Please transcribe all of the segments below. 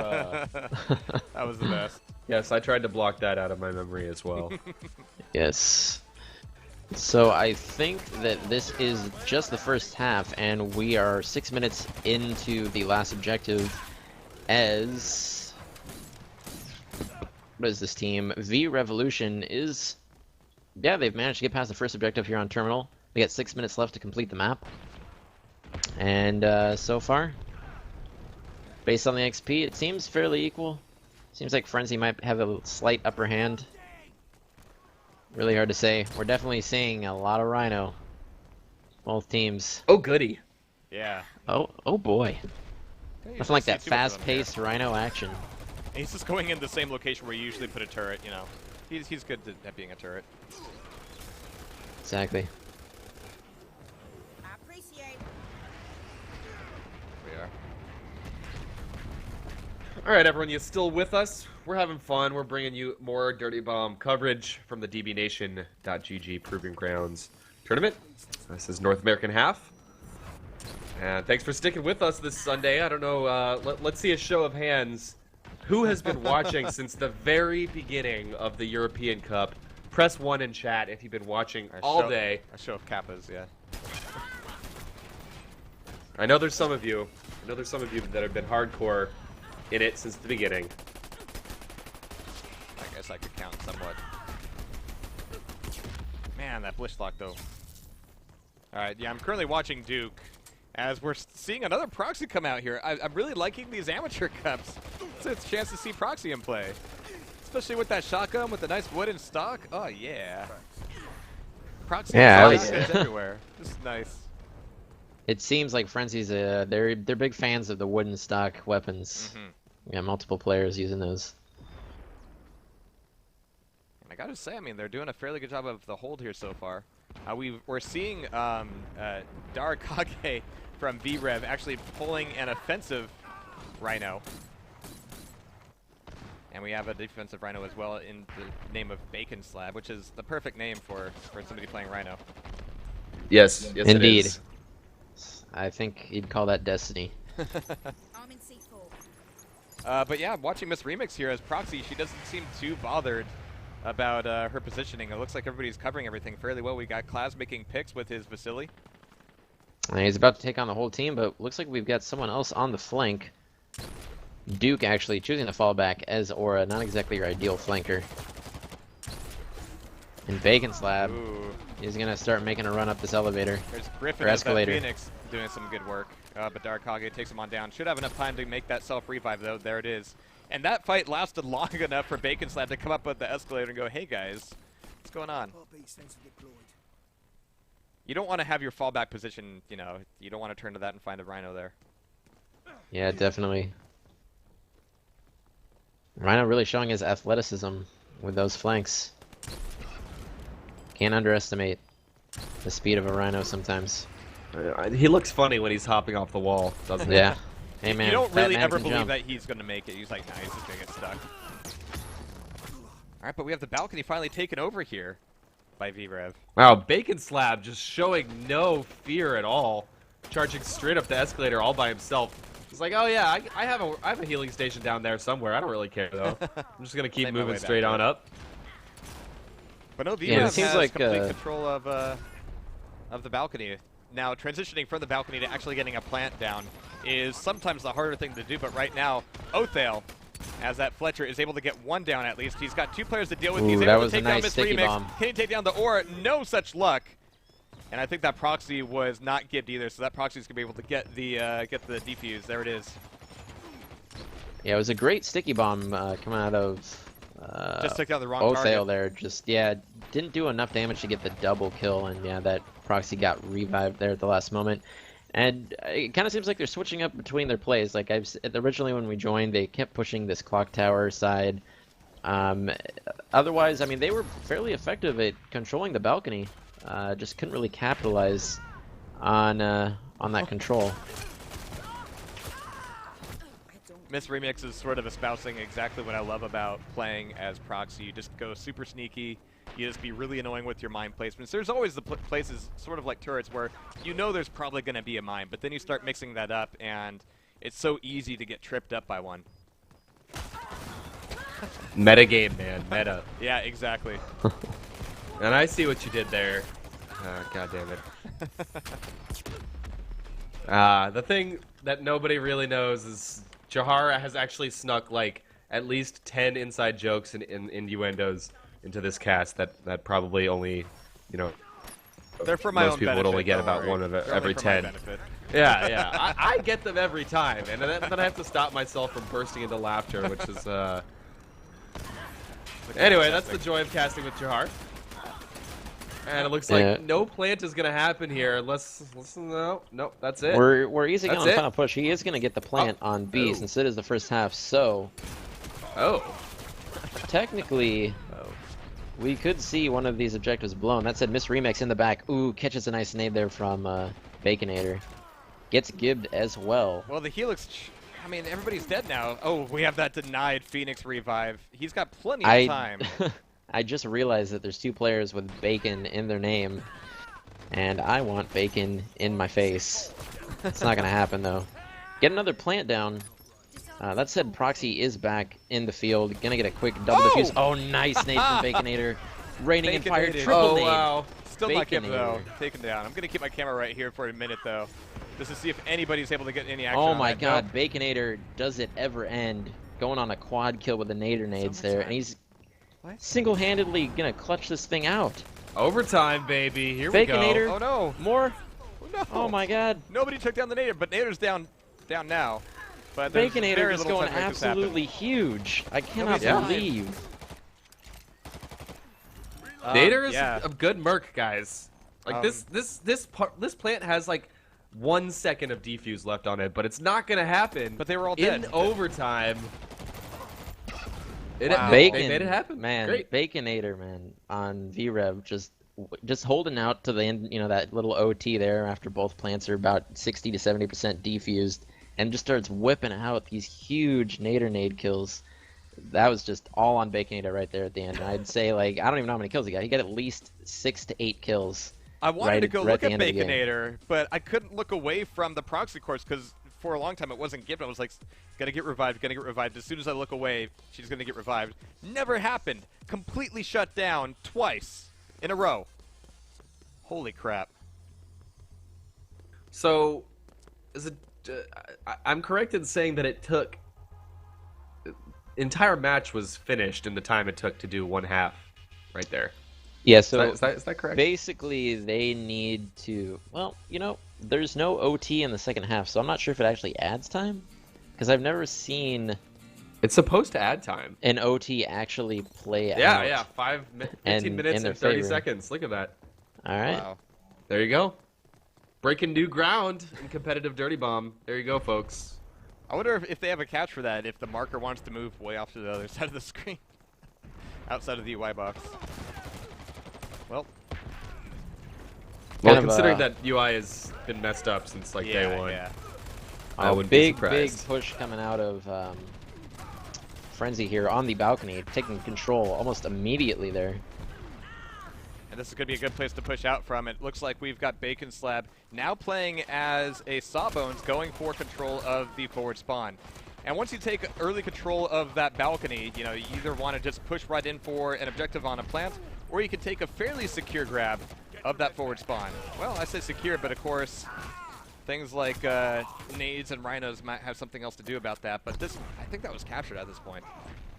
That was the best. Yes, I tried to block that out of my memory as well. Yes. So I think that this is just the first half, and we are 6 minutes into the last objective as... What is this team? V Revolution is... Yeah, they've managed to get past the first objective here on Terminal. They got 6 minutes left to complete the map. And so far, based on the XP, it seems fairly equal. Seems like FRNZY might have a slight upper hand. Really hard to say. We're definitely seeing a lot of Rhino. Both teams. Oh, goody. Yeah. Oh boy. Nothing like that See too much of them fast-paced Rhino action. here. He's just going in the same location where you usually put a turret, you know. He's good at being a turret. Exactly. We are. All right, everyone, you still with us? We're having fun. We're bringing you more Dirty Bomb coverage from the BNation.GG Proving Grounds tournament. This is North American half. And thanks for sticking with us this Sunday. I don't know, let's see a show of hands. Who has been watching since the very beginning of the European Cup? Press 1 in chat if you've been watching all day. A show of kappas, yeah. I know there's some of you. I know there's some of you that have been hardcore in it since the beginning. I guess I could count somewhat. Man, that Blishlock though. Alright, yeah, I'm currently watching Duke as we're seeing another Proxy come out here. I'm really liking these amateur cups. It's a chance to see Proxy in play. Especially with that shotgun with the nice wooden stock. Oh, yeah. Proxy shotguns everywhere. This is nice. It seems like FRNZY's they're big fans of the wooden stock weapons. We got multiple players using those. And I gotta say, I mean, they're doing a fairly good job of the hold here so far. We're seeing Darakage from VREV actually pulling an offensive Rhino. And we have a defensive Rhino as well in the name of Bacon Slab, which is the perfect name for somebody playing Rhino. Yes, yes, indeed. It is. I think you'd call that destiny. But yeah, watching Miss Remix here as Proxy, she doesn't seem too bothered about her positioning. It looks like everybody's covering everything fairly well. We got Klaus making picks with his Vasily. And he's about to take on the whole team, but looks like we've got someone else on the flank. Duke actually choosing to fall back as Aura, not exactly your ideal flanker. And Bacon Slab is gonna start making a run up this elevator. There's Griffin or as that escalator. Phoenix doing some good work, but Darakage takes him on down. Should have enough time to make that self-revive though. There it is. And that fight lasted long enough for Bacon Slab to come up with the escalator and go, hey guys, what's going on? You don't want to have your fallback position, you know, you don't want to turn to that and find a Rhino there. Yeah, definitely. Rhino really showing his athleticism with those flanks. Can't underestimate the speed of a Rhino sometimes. He looks funny when he's hopping off the wall, doesn't he? Yeah. Hey man, You don't really Batman ever can believe jump. that he's going to make it. He's like, nah, he's just going to get stuck. Alright, but we have the balcony finally taken over here by VREV. Wow, Bacon Slab just showing no fear at all. Charging straight up the escalator all by himself. He's like, oh yeah, I have a healing station down there somewhere. I don't really care though. I'm just gonna keep Made my moving way straight back on up. But no, VREV Yeah, it seems has like, complete control of the balcony. Now, transitioning from the balcony to actually getting a plant down is sometimes the harder thing to do, but right now, Othale, as that Fletcher, is able to get one down at least. He's got two players to deal with. He's able to take down Miss Remix. Can he take down the Aura? No such luck. And I think that Proxy was not gibbed either, so that Proxy's going to be able to get the defuse. There it is. Yeah, it was a great sticky bomb coming out of Just took down the wrong Othale target. there. Just, yeah, didn't do enough damage to get the double kill, and yeah, that Proxy got revived there at the last moment. And it kind of seems like they're switching up between their plays. Like originally when we joined, they kept pushing this clock tower side. Otherwise, I mean, they were fairly effective at controlling the balcony. Just couldn't really capitalize on that control. Miss Remix is sort of espousing exactly what I love about playing as Proxy. You just go super sneaky. You just be really annoying with your mine placements. There's always the places, sort of like turrets, where you know there's probably going to be a mine, but then you start mixing that up, and it's so easy to get tripped up by one. Meta game, man. Meta. Yeah, exactly. And I see what you did there. God damn it. The thing that nobody really knows is Jahar has actually snuck like at least 10 inside jokes and innuendos into this cast that probably only, you know, They're for my most own people benefit, would only get don't about worry. one of They're every only for my 10. benefit. Yeah, yeah. I get them every time, and then I have to stop myself from bursting into laughter, which is Anyway, that's the joy of casting with Jahar. And it looks like no plant is gonna happen here unless no, that's it. We're easing That's on the it. final push. He is gonna get the plant on B since it is the first half. So technically, we could see one of these objectives blown. That said, Miss Remix in the back. Ooh, catches a nice nade there from Baconator. Gets gibbed as well. Well, the Helix, I mean, everybody's dead now. Oh, we have that denied Phoenix revive. He's got plenty of time. I just realized that there's 2 players with bacon in their name, and I want bacon in my face. It's not gonna happen though. Get another plant down. That said, Proxy is back in the field. Gonna get a quick double defuse. Oh, nice nade from Baconator. Raining and fire, triple nade. Wow. Still not Baconator. given though. Taken down. I'm gonna keep my camera right here for a minute though, just to see if anybody's able to get any action. Oh on my that. god, Nope. Baconator, does it ever end? Going on a quad kill with the nader nades there, and he's single-handedly gonna clutch this thing out. Overtime, baby. Here Baconator. we go. Oh no. More? Oh, no. Oh my god. Nobody took down the Nader, but Nader's down now. But there's Baconator very is little going time to make this happen. absolutely huge. I cannot Nobody's believe. Nader is yeah. a good merc, guys. Like this plant has like 1 second of defuse left on it, but it's not gonna happen. But they were all in dead. overtime. Wow. They Bacon, made it happen. man. Great. Baconator, man, on VREV, just holding out to the end. You know, that little OT there after both plants are about 60 to 70% defused, and just starts whipping out these huge nader nade kills. That was just all on Baconator right there at the end. And I'd say, like, I don't even know how many kills he got. He got at least 6 to 8 kills. I wanted to go right look at at the end of the game. Baconator, but I couldn't look away from the proxy course because for a long time it wasn't given. I was like, gotta get revived, gotta get revived. As soon as I look away, she's gonna get revived. Never happened. Completely shut down twice in a row. Holy crap. So, is it? I'm correct in saying that it took. Entire match was finished in the time it took to do 1/2, right there. Yeah, so Is that correct? basically they need to, well, you know, there's no OT in the second half, so I'm not sure if it actually adds time, because I've never seen It's supposed to add time. an OT actually play out. Yeah, 15 minutes in their and 30 favor. seconds. Look at that. All right. Wow. There you go. Breaking new ground in competitive Dirty Bomb. There you go, folks. I wonder if they have a catch for that, if the marker wants to move way off to the other side of the screen. Outside of the UI box. Well, Kind of, considering that UI has been messed up since like day one. Yeah. I wouldn't be big surprised. push coming out of FRNZY here on the balcony, taking control almost immediately there. And this is going to be a good place to push out from. It looks like we've got Bacon Slab now playing as a Sawbones, going for control of the forward spawn. And once you take early control of that balcony, you know, you either want to just push right in for an objective on a plant, or you can take a fairly secure grab of that forward spawn. Well, I say secure, but of course, things like nades and rhinos might have something else to do about that. But this, I think that was captured at this point.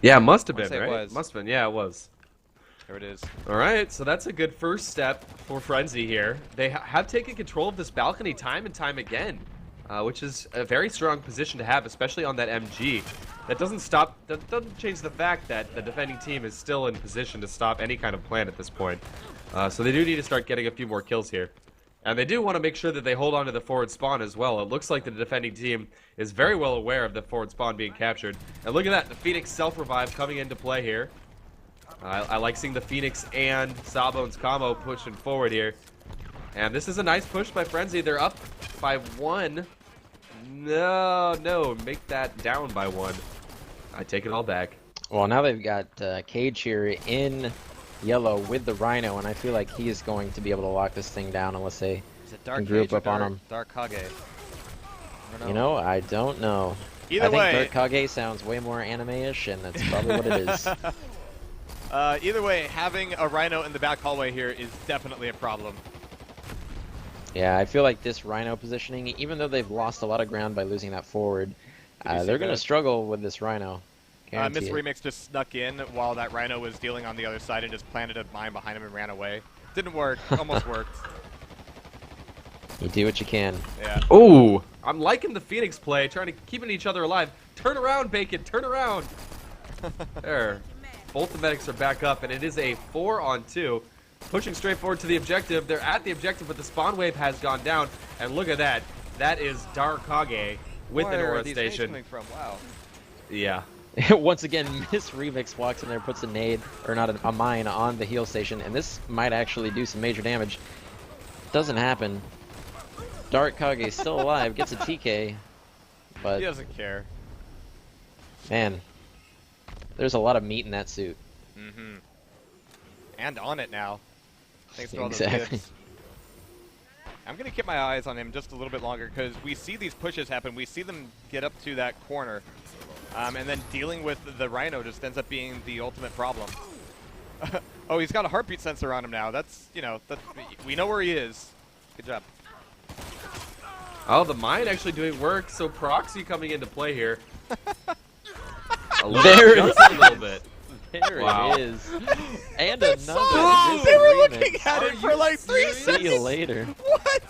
Yeah, it must have I'd been, say it right? was. Must have been. Yeah, it was. There it is. All right, so that's a good first step for FRNZY here. They have taken control of this balcony time and time again, which is a very strong position to have, especially on that MG. That doesn't change the fact that the defending team is still in position to stop any kind of plan at this point. So they do need to start getting a few more kills here. And they do want to make sure that they hold on to the forward spawn as well. It looks like the defending team is very well aware of the forward spawn being captured. And look at that, the Phoenix self-revive coming into play here. I like seeing the Phoenix and Sawbones combo pushing forward here. And this is a nice push by FRNZY. They're up by 1. No, make that down by 1. I take it all back. Well, now they've got Cage here in yellow with the Rhino, and I feel like he is going to be able to lock this thing down unless they Is it Dark group Cage or up on him. Dark Kage? I don't know. You know, I don't know. Either I way. think Dirt Kage sounds way more anime-ish, and that's probably what it is. Either way, having a Rhino in the back hallway here is definitely a problem. Yeah, I feel like this Rhino positioning, even though they've lost a lot of ground by losing that forward, they're going to struggle with this Rhino. Miss Remix just snuck in while that Rhino was dealing on the other side and just planted a mine behind him and ran away. Didn't work. Almost worked. You do what you can. Yeah. Ooh, I'm liking the Phoenix play, trying to keep each other alive. Turn around, Bacon, turn around. There. Both the medics are back up, and it is a 4-on-2. Pushing straight forward to the objective. They're at the objective, but the spawn wave has gone down. And look at that. That is Dark Kage with an aura station. Coming from? Wow. Yeah. Once again, Miss Remix walks in there, puts a nade, or not a mine, on the heal station, and this might actually do some major damage. Doesn't happen. Dark Kage is still alive, gets a TK, but He doesn't care. man, there's a lot of meat in that suit. Mm-hmm. And on it now. Thanks to all those Exactly. kids. I'm going to keep my eyes on him just a little bit longer because we see these pushes happen. We see them get up to that corner. And then dealing with the Rhino just ends up being the ultimate problem. Oh, he's got a heartbeat sensor on him now. That's, you know, we know where he is. Good job. Oh, the mine actually doing work, so Proxy coming into play here. There it Just a little bit. There Wow. it is. And They another. saw it. Miss They were Remix. looking at it Are for you like 3 serious? seconds. See you later. What?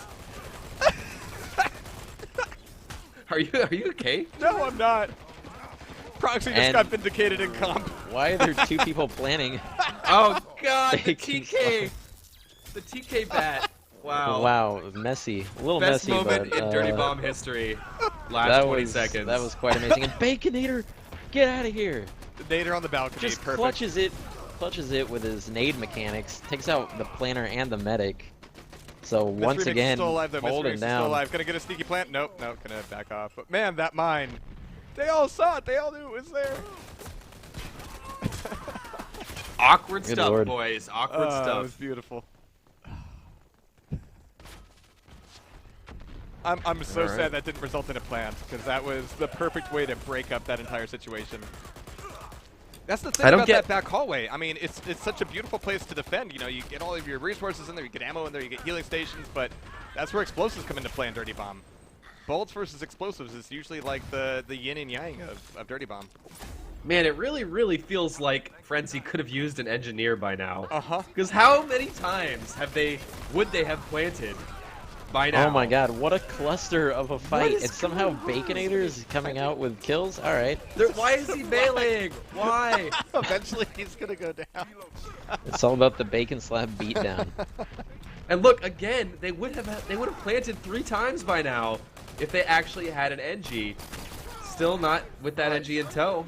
Are you okay? No, I'm not. Proxy just And- got vindicated in comp. Why are there two people planning? Oh god, the Bacon TK! The TK bat. Wow. Wow, messy. A little Best messy, moment but in Dirty Bomb history. Last that 20 was, seconds. That was quite amazing. And Baconator, get out of here! The Nader on the balcony. Just Perfect. clutches it with his nade mechanics. Takes out the planner and the medic. So Miss once Remix is again, still alive, though. Miss Remix holding is still down. alive. Gonna get a sneaky plant? Nope, nope. Gonna back off. But man, that mine. They all saw it. They all knew it was there. Awkward Good stuff, lord. boys. Awkward That stuff. was beautiful. I'm so Alright. sad that didn't result in a plant because that was the perfect way to break up that entire situation. That's the thing I don't about get- that back hallway. I mean, it's such a beautiful place to defend. You know, you get all of your resources in there, you get ammo in there, you get healing stations, but that's where explosives come into play in Dirty Bomb. Bullets versus explosives is usually like the yin and yang of Dirty Bomb. Man, it really, really feels like FRNZY could have used an engineer by now. Uh-huh. Because how many times would they have planted by now? Oh my god, what a cluster of a fight. is And somehow going on? Baconator is coming out with kills? Alright. Why is he meleeing? Why? Eventually, he's gonna go down. It's all about the Bacon Slab beatdown. And look, again, they would have planted 3 times by now if they actually had an NG. Still not with that NG in tow.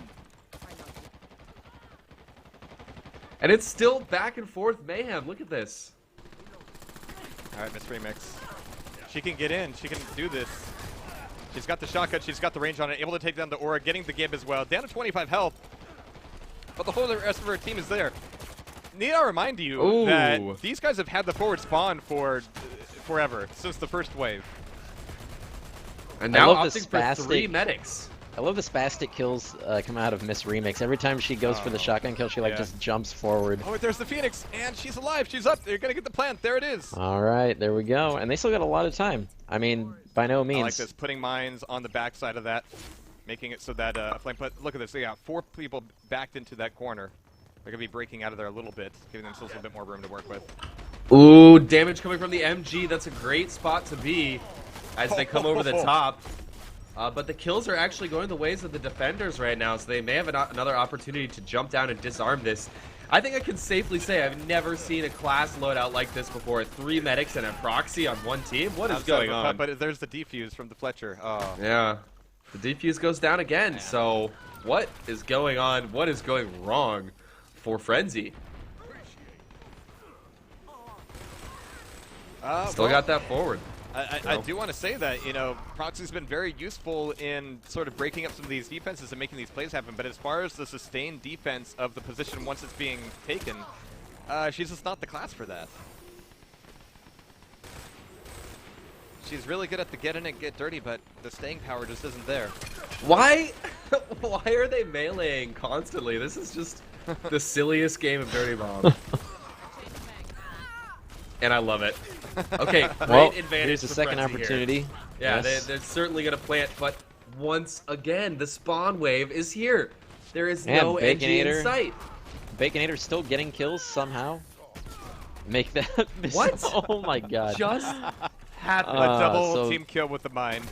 And it's still back and forth mayhem. Look at this. All right, Miss Remix. She can get in. She can do this. She's got the shotgun. She's got the range on it. Able to take down the aura. Getting the gib as well. Down to 25 health. But the whole rest of her team is there. Need I remind you Ooh. that these guys have had the forward spawn for forever, since the first wave. And I now love the opting for 3 spastic- medics. I love the spastic kills come out of Miss Remix. Every time she goes for the shotgun kill, she like yeah. just jumps forward. Oh, there's the Phoenix, and she's alive. She's up. They're gonna get the plant. There it is. Alright, there we go. And they still got a lot of time. I mean, by no means. I like this. Putting mines on the backside of that, making it so that flame. But look at this. They got 4 people backed into that corner. They're gonna be breaking out of there a little bit, giving themselves a little bit more room to work with. Ooh, damage coming from the MG. That's a great spot to be as they come over the top. But the kills are actually going the ways of the defenders right now, so they may have another opportunity to jump down and disarm this. I think I can safely say I've never seen a class loadout like this before. 3 medics and a proxy on one team. What is going on? But there's the defuse from the Fletcher. Oh. Yeah, the defuse goes down again. So what is going on? What is going wrong for FRNZY? Still Well, got that forward. I do want to say that, you know, Proxy's been very useful in sort of breaking up some of these defenses and making these plays happen, but as far as the sustained defense of the position once it's being taken, she's just not the class for that. FRNZY's really good at the get in and get dirty, but the staying power just isn't there. Why? Why are they meleeing constantly? This is just the silliest game of Dirty Bomb. And I love it. Okay, great Well, advantage here's the for second FRNZY opportunity. Here. Yeah, Yes. they're certainly going to plant, but once again, the spawn wave is here. There is Yeah, no NG in Baconator. sight. Baconator's still getting kills somehow. Make that miss. What? Oh my god. Just happened. A double so team kill with the mine.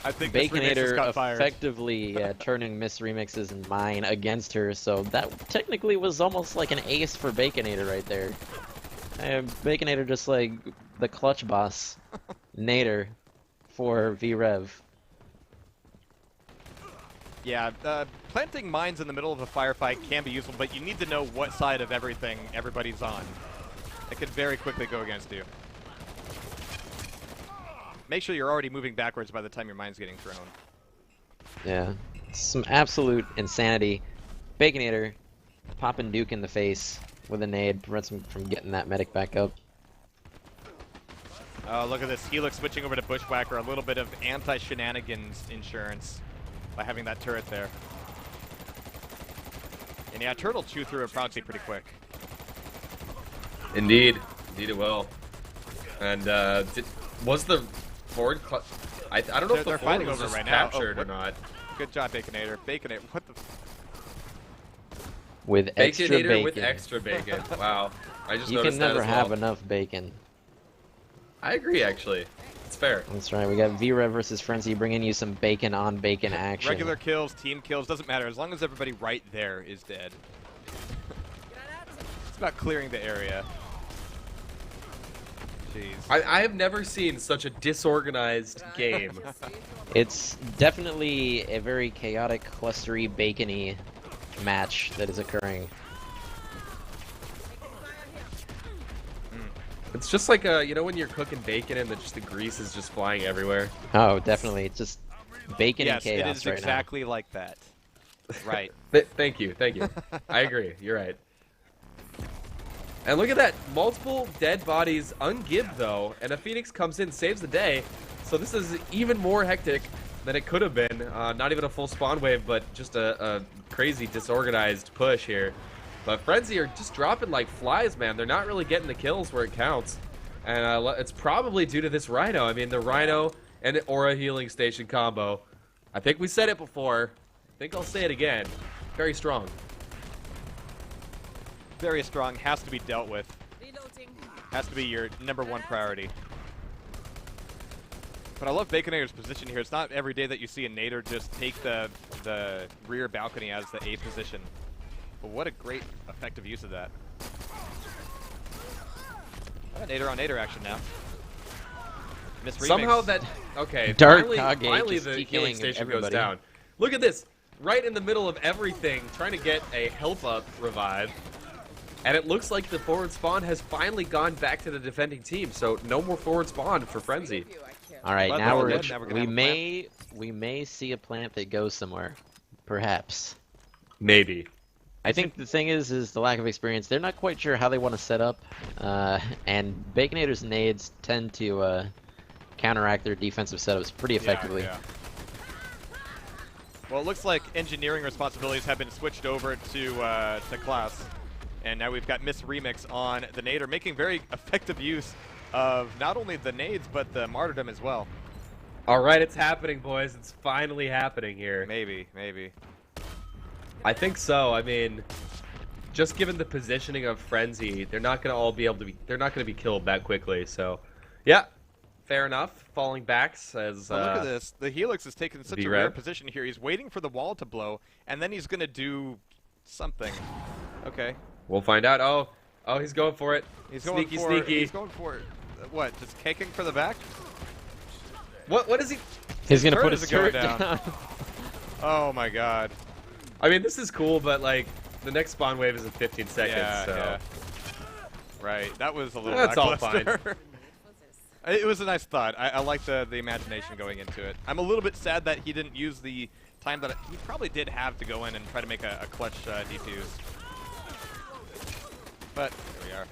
I think this remix just Baconator got fired. effectively turning Miss Remix's mine against her, so that technically was almost like an ace for Baconator right there. Baconator just like the clutch boss, Nader, for VREV. Yeah, planting mines in the middle of a firefight can be useful, but you need to know what side of everything everybody's on. It could very quickly go against you. Make sure you're already moving backwards by the time your mine's getting thrown. Yeah, some absolute insanity. Baconator popping Duke in the face with a nade prevents him from getting that medic back up. Oh, look at this. Helix switching over to Bushwhacker. A little bit of anti-shenanigans insurance by having that turret there. And yeah, Turtle chew through a proxy pretty quick. Indeed. Indeed it will. And was the forward... I don't know if the They're forward fighting was over just right now. captured Oh, or not. Good job, Baconator. Baconator, what the... With extra Baconator bacon. with extra bacon. Wow. I just You noticed can never that as have well. enough bacon. I agree, actually. It's fair. That's right, we got VREV versus FRNZY bringing you some bacon on bacon action. Regular kills, team kills, doesn't matter. As long as everybody right there is dead. It's about clearing the area. Jeez. I have never seen such a disorganized game. It's definitely a very chaotic, clustery, bacony match that is occurring. It's just like you know when you're cooking bacon and the grease is just flying everywhere. Oh, definitely. It's just bacon Yes, and it chaos is right exactly like that. Right. Thank you. I agree. You're right. And look at that, multiple dead bodies ungibbed though, and a Phoenix comes in, saves the day. So this is even more hectic than it could have been. Not even a full spawn wave, but just a crazy disorganized push here. But FRNZY are just dropping like flies, man. They're not really getting the kills where it counts. And it's probably due to this Rhino. I mean, the Rhino and the Aura Healing Station combo. I think we said it before. I think I'll say it again. Very strong. Very strong, has to be dealt with. Has to be your #1 priority. But I love Baconator's position here. It's not every day that you see a Nader just take the rear balcony as the A position. But what a great effective use of that. Nader on Nader action now. Miss Remix. Somehow that... Okay, Dark finally Kage the just healing DKing station goes everybody. down. Look at this. Right in the middle of everything, trying to get a help up revive. And it looks like the forward spawn has finally gone back to the defending team. So no more forward spawn for FRNZY. All right, But now they're we're dead. Now we're gonna we may see a plant that goes somewhere, perhaps. Maybe. I think the thing is the lack of experience. They're not quite sure how they want to set up, and Baconator's nades tend to counteract their defensive setups pretty effectively. Yeah. Well, it looks like engineering responsibilities have been switched over to class. And now we've got Miss Remix on the Nader, making very effective use of not only the nades, but the martyrdom as well. All right, it's happening, boys. It's finally happening here. Maybe. I think so. I mean, just given the positioning of FRNZY, they're not going to all be able to be... They're not going to be killed that quickly, so... Yeah, fair enough. Falling backs as... But look at this. The Helix is taking such a VREV. rare position here. He's waiting for the wall to blow, and then he's going to do something. Okay. We'll find out. Oh, he's going for it. He's going Sneaky, for sneaky. He's going for it. What? Just caking for the back? What is he... He's gonna turret put his isn't going turret down. down. Oh my god. I mean, this is cool, but, like, the next spawn wave is in 15 seconds, so... Yeah. Right. That was a little That's all lackluster. It was a nice thought. I like the imagination going into it. I'm a little bit sad that he didn't use the time that he probably did have to go in and try to make a clutch defuse. But here we are.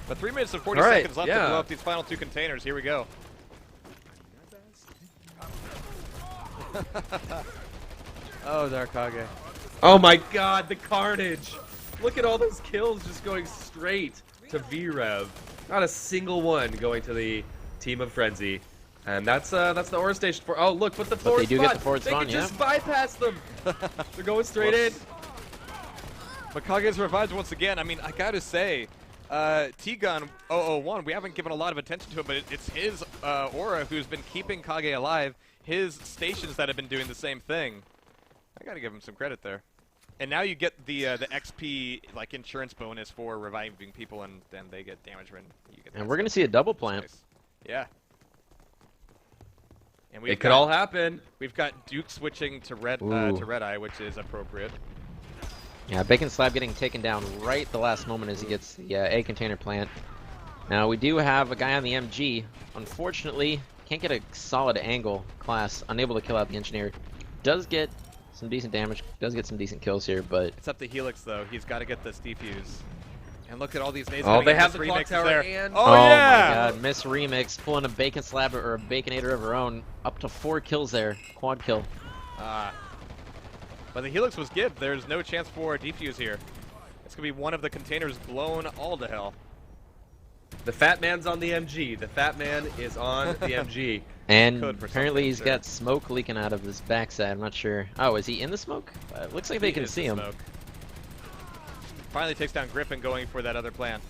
But 3 minutes and 40 All right, seconds left to blow up these final 2 containers. Here we go. Oh, Darkage. Oh my god, the carnage! Look at all those kills just going straight to VREV. Not a single one going to the team of FRNZY. And that's the Aura Station for. Oh, look, but the forward they do spot. get the forward they spawn, can yeah. just bypass them. They're going straight in. But Kage's revived once again. I mean, I gotta say, T-Gun 001, we haven't given a lot of attention to it, but it's his Aura who's been keeping Kage alive. His stations that have been doing the same thing. I gotta give him some credit there. And now you get the XP like insurance bonus for reviving people, and then they get damage when you get. And we're gonna see a double plant. Nice. Yeah. And It could all happen. We've got Duke switching to Red Eye, which is appropriate. Yeah, Bacon Slab getting taken down right the last moment as he gets the A container plant. Now we do have a guy on the MG. Unfortunately, can't get a solid angle. Class unable to kill out the engineer. Does get some decent damage. Does get some decent kills here, but It's up to Helix though. He's got to get this defuse. And look at all these nades. Oh, they in. have This the clock remix tower there. and- Oh, yeah! my god, Miss Remix pulling a Bacon Slab or a Baconator of her own. Up to 4 kills there. Quad kill. But the Helix was good. There's no chance for a defuse here. It's going to be one of the containers blown all to hell. The fat man's on the MG. The fat man is on the MG. And Could for apparently something, he's sure. got smoke leaking out of his backside. I'm not sure. Oh, is he in the smoke? Looks like they can Is see the him. smoke. Finally takes down Griffin going for that other plant.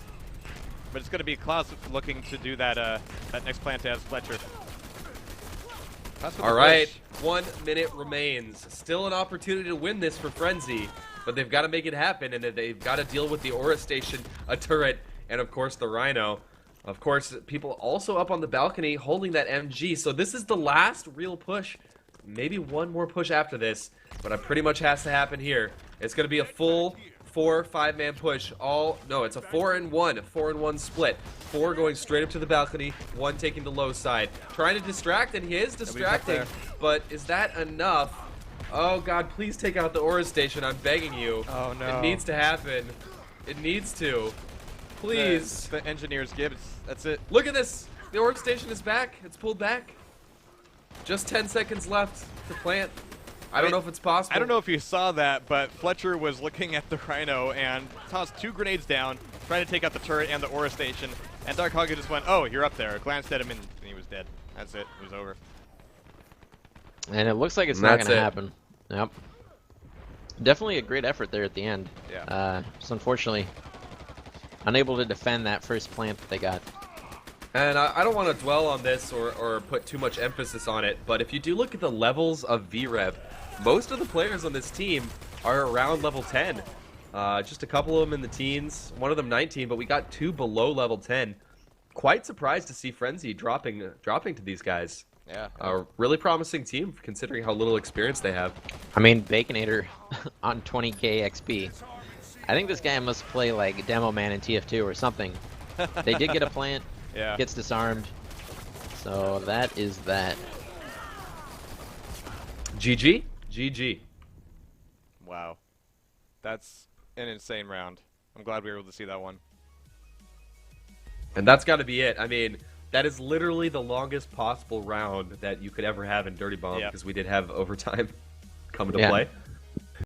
But it's going to be Klaus looking to do that that next plant as Fletcher. Klaus with the All right, push. 1 minute remains. Still an opportunity to win this for FRNZY, but they've got to make it happen, and they've got to deal with the Aura Station, a turret, and of course the Rhino. Of course, people also up on the balcony holding that MG, so this is the last real push. Maybe one more push after this, but it pretty much has to happen here. It's going to be a full 4-5-man push. No, it's a 4-in-1 split. 4 going straight up to the balcony, 1 taking the low side. Trying to distract, and he is distracting, but is that enough? Oh god, please take out the Aura Station, I'm begging you. Oh no. It needs to happen. It needs to. Please. The engineer's Gibbs. That's it. Look at this! The Aura Station is back. It's pulled back. Just 10 seconds left to plant. I don't know if it's possible. I don't know if you saw that, but Fletcher was looking at the Rhino and tossed 2 grenades down, trying to take out the turret and the Aura Station. And Dark Hog just went, "Oh, you're up there." Glanced at him and he was dead. That's it. It was over. And it looks like it's not That's going to it. happen. Yep. Definitely a great effort there at the end. Yeah. Just unfortunately unable to defend that first plant that they got. And I don't want to dwell on this or put too much emphasis on it, but if you do look at the levels of VREV, most of the players on this team are around level 10. Just a couple of them in the teens, one of them 19, but we got 2 below level 10. Quite surprised to see FRNZY dropping to these guys. Yeah. A really promising team considering how little experience they have. I mean, Baconator on 20k XP. I think this guy must play like Demo Man in TF2 or something. They did get a plant. Yeah. Gets disarmed. So that is that. GG? GG. Wow. That's an insane round. I'm glad we were able to see that one. And that's got to be it. I mean, that is literally the longest possible round that you could ever have in Dirty Bomb, Yep. because we did have overtime come into Yeah. play.